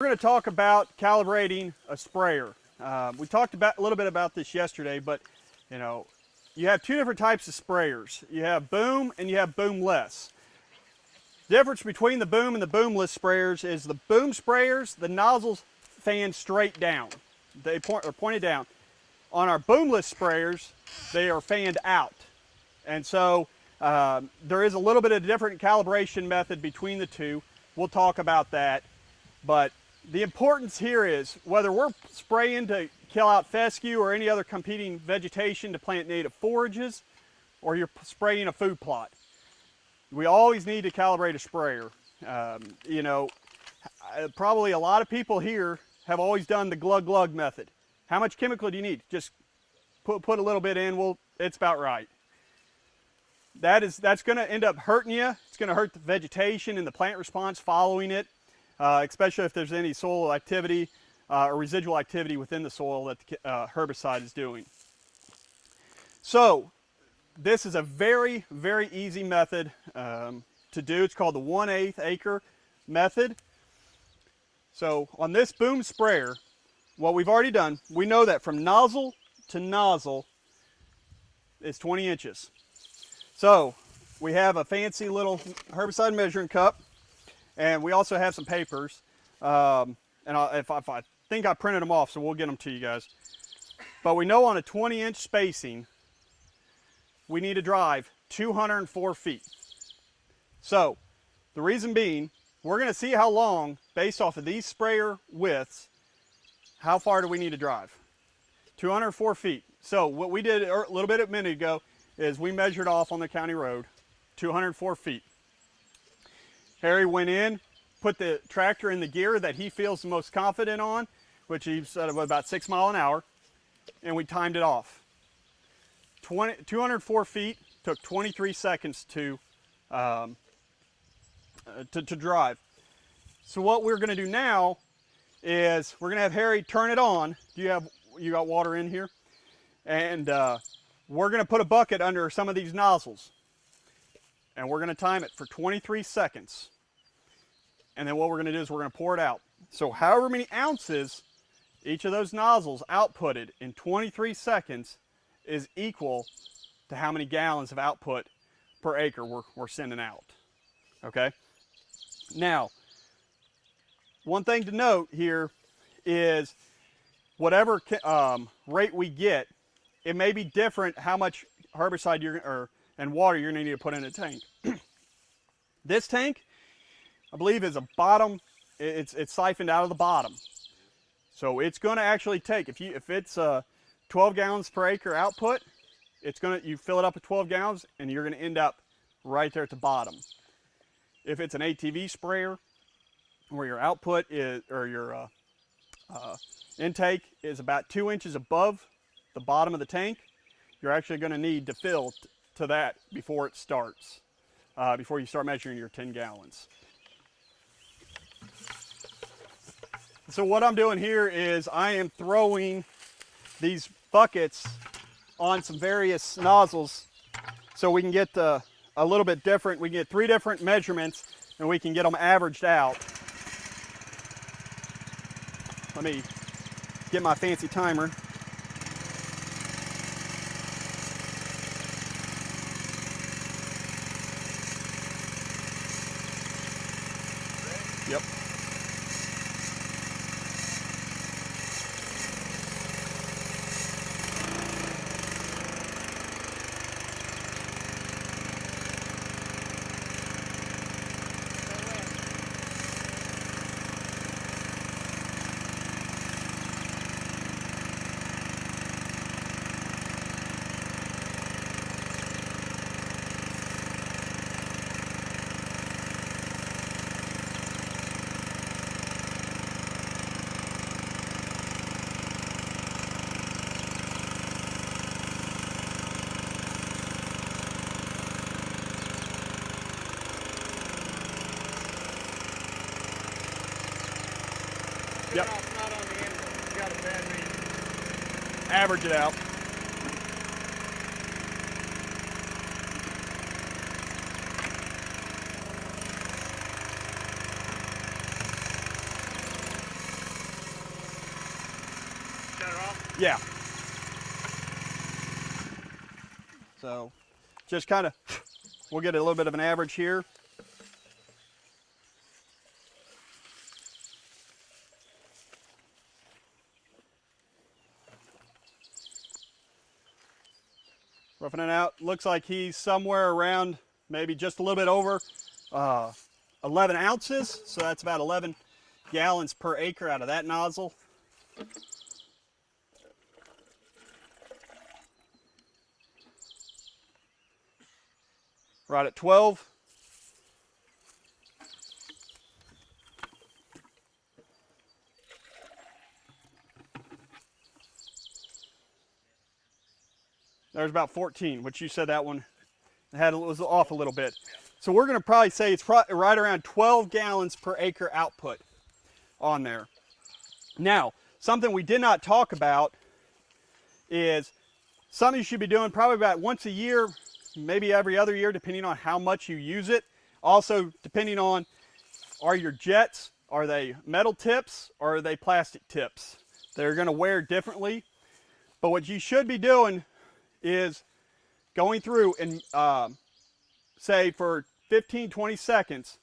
We're going to talk about calibrating a sprayer. We talked a little bit about this yesterday, but you have two different types of sprayers. You have boom and you have boomless. The difference between the boom and the boomless sprayers is the boom sprayers, the nozzles fan straight down. They are pointed down. On our boomless sprayers, they are fanned out. And so there is a little bit of a different calibration method between the two. We'll talk about that. But the importance here is whether we're spraying to kill out fescue or any other competing vegetation to plant native forages, or you're spraying a food plot, we always need to calibrate a sprayer. Probably a lot of people here have always done the glug method. How much chemical do you need? Just put a little bit in. It's about right. That's going to end up hurting you. It's going to hurt the vegetation and the plant response following it. Especially if there's any soil activity or residual activity within the soil that the herbicide is doing. So this is a very, very easy method to do. It's called the 1/8 acre method. So on this boom sprayer, what we've already done, we know that from nozzle to nozzle is 20 inches. So we have a fancy little herbicide measuring cup. And we also have some papers, and if I think I printed them off, so we'll get them to you guys. But we know on a 20-inch spacing, we need to drive 204 feet. So the reason being, we're going to see how long, based off of these sprayer widths, how far do we need to drive? 204 feet. So what we did a little bit a minute ago is we measured off on the county road, 204 feet. Harry went in, put the tractor in the gear that he feels the most confident on, which he said was about 6 miles an hour, and we timed it off. 204 feet took 23 seconds to drive. So what we're going to do now is we're going to have Harry turn it on. You got water in here? And we're going to put a bucket under some of these nozzles. And we're going to time it for 23 seconds. And then what we're going to do is we're going to pour it out. So however many ounces each of those nozzles outputted in 23 seconds is equal to how many gallons of output per acre we're sending out. Okay? Now, one thing to note here is whatever rate we get, it may be different how much herbicide and water you're going to need to put in a tank. This tank, I believe, is a bottom. It's siphoned out of the bottom, so it's going to actually take if it's 12 gallons per acre output, you fill it up with 12 gallons, and you're going to end up right there at the bottom. If it's an ATV sprayer, where your output is or your intake is about 2 inches above the bottom of the tank, you're actually going to need to fill to that before it starts, before you start measuring your 10 gallons. So what I'm doing here is I am throwing these buckets on some various nozzles so we can get a little bit different. We can get 3 different measurements and we can get them averaged out. Let me get my fancy timer. Yep. Yep. Not on the end. You got a bad read. Average it out. Yeah. So just kind of, we'll get a little bit of an average here. Roughing it out, looks like he's somewhere around maybe just a little bit over 11 ounces. So that's about 11 gallons per acre out of that nozzle. Right at 12. There's about 14, which you said that one was off a little bit. So we're going to probably say it's right around 12 gallons per acre output on there. Now, something we did not talk about is something you should be doing probably about once a year, maybe every other year, depending on how much you use it. Also, depending on, are your jets, are they metal tips or are they plastic tips? They're going to wear differently. But what you should be doing is going through and say for 15-20 seconds,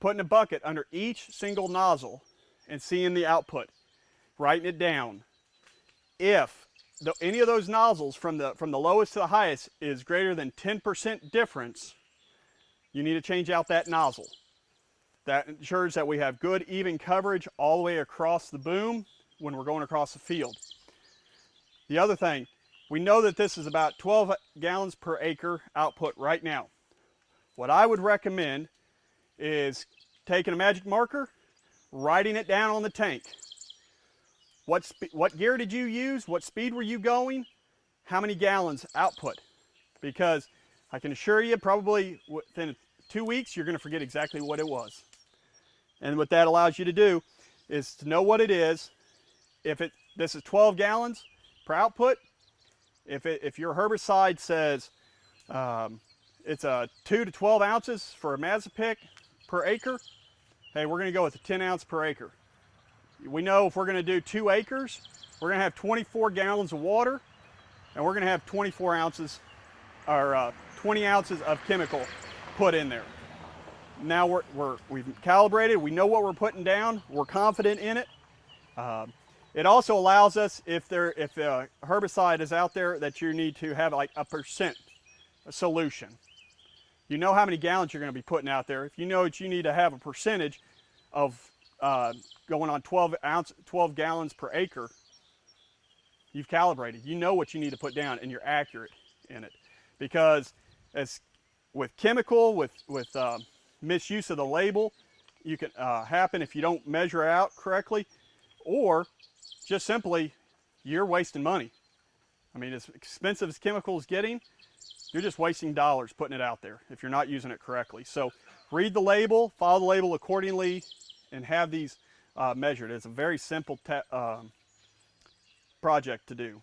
putting a bucket under each single nozzle and seeing the output, writing it down. If any of those nozzles from the lowest to the highest is greater than 10% difference, you need to change out that nozzle. That ensures that we have good even coverage all the way across the boom when we're going across the field. The other thing, we know that this is about 12 gallons per acre output right now. What I would recommend is taking a magic marker, writing it down on the tank. What gear did you use? What speed were you going? How many gallons output? Because I can assure you probably within 2 weeks you're going to forget exactly what it was. And what that allows you to do is to know what it is. If this is 12 gallons per output, if your herbicide says it's 2 to 12 ounces for a Mazapic per acre, hey, we're going to go with a 10 ounce per acre. We know if we're going to do 2 acres, we're going to have 24 gallons of water, and we're going to have 24 ounces or 20 ounces of chemical put in there. Now we've calibrated. We know what we're putting down. We're confident in it. It also allows us, if a herbicide is out there that you need to have like a percent solution. You know how many gallons you're going to be putting out there. If you know that you need to have a percentage of going on 12 gallons per acre, you've calibrated. You know what you need to put down, and you're accurate in it. Because as with chemical, with misuse of the label, you can happen if you don't measure out correctly, or just simply you're wasting money. I mean, as expensive as chemical is getting, you're just wasting dollars putting it out there if you're not using it correctly. So read the label, follow the label accordingly, and have these measured. It's a very simple project to do.